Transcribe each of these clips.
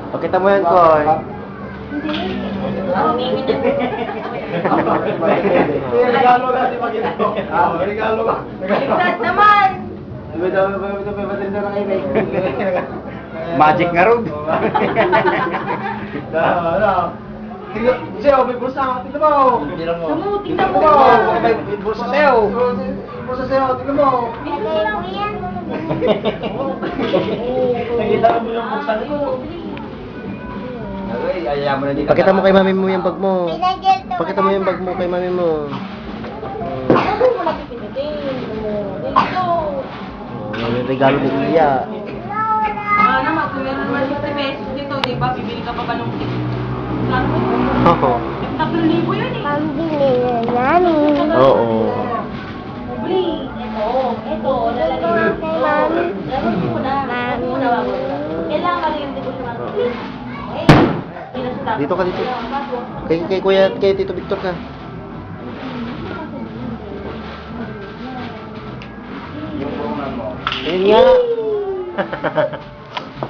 Pakita mo yan, Koy. Regalo ka, di ba ginagawa? Regalo ka. Ligtas naman! Magic nga ron. Sa'yo, may bulsa ka. Tignan mo. Namu, tingnan mo. May bulsa sa'yo. Bulsa sa'yo, tignan mo. Nakita mo yung bulsa nito. Pakita mo kay mami mo yung bag mo. Pakita mo yung bag mo kay mami mo. Ako mo napipinutin. Dito. May regalo ni Iya. Naman, kung meron naman 50 pesos dito, di ba? Bibili ka pa ba nung plano mo? Oo. 3,000 yun eh. Pambili na namin. Oo. Bli. Ito, lalagay mo. Kay mami. Lalagay mo na. Lalagay mo na bago. Kailangan ka rin dito siya. Dito ka dito. Kay Kuya, kay Tito Victor ka. Yung purunan mo. Ayun nga.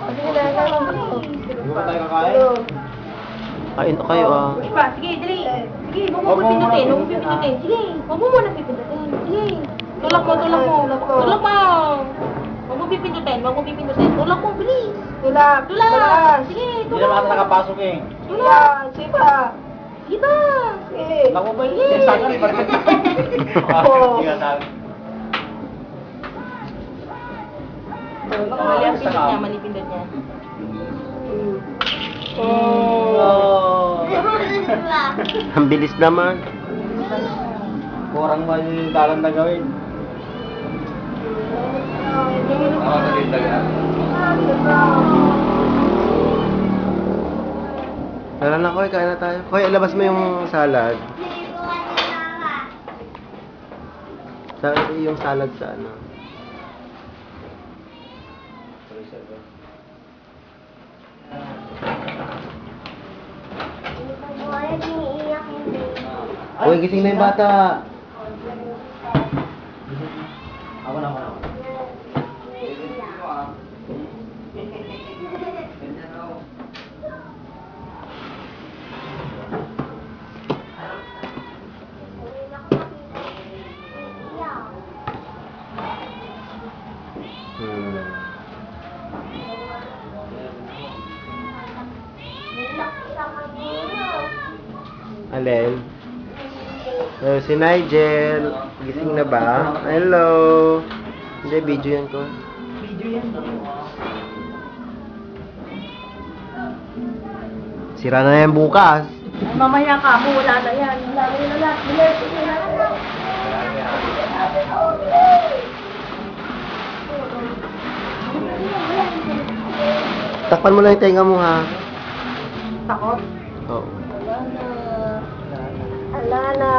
Hindi ba tayo kakain? Kain na kayo ah. Iba, sige, dali. Sige, huwag mo pipindutin. Huwag mo pipindutin. Sige, huwag mo muna pipindutin. Sige. Tulak mo, tulak mo. Tulak mo. Huwag mo pipindutin. Huwag mo pipindutin. Tulak mo, bilis. Tulak. Tulak. Sige, Hindi tulak. naman ata nakapasok eh. Tulak. Sipa. Iba. Naku ba yung sabi ni Barkat? Hindi ka sabi. Mali ang pindot niya, mali pindot niya. Oh. Ang bilis naman. Kurang man yung talang na gawin. Ako sa tindagan. Tara na Koy, kain na tayo. Koy, ilabas mo yung salad. Yung salad sa ano. Uy, gising na yung bata. Ako na. Alin? Si Nigel. Gising na ba? Hello. Hindi, video yan ko. Sira na yan bukas. Mamaya ka mo, wala na yan. Wala na yan lahat. Takpan mo lang yung tenga mo ha. Takot? Oo. Ala na.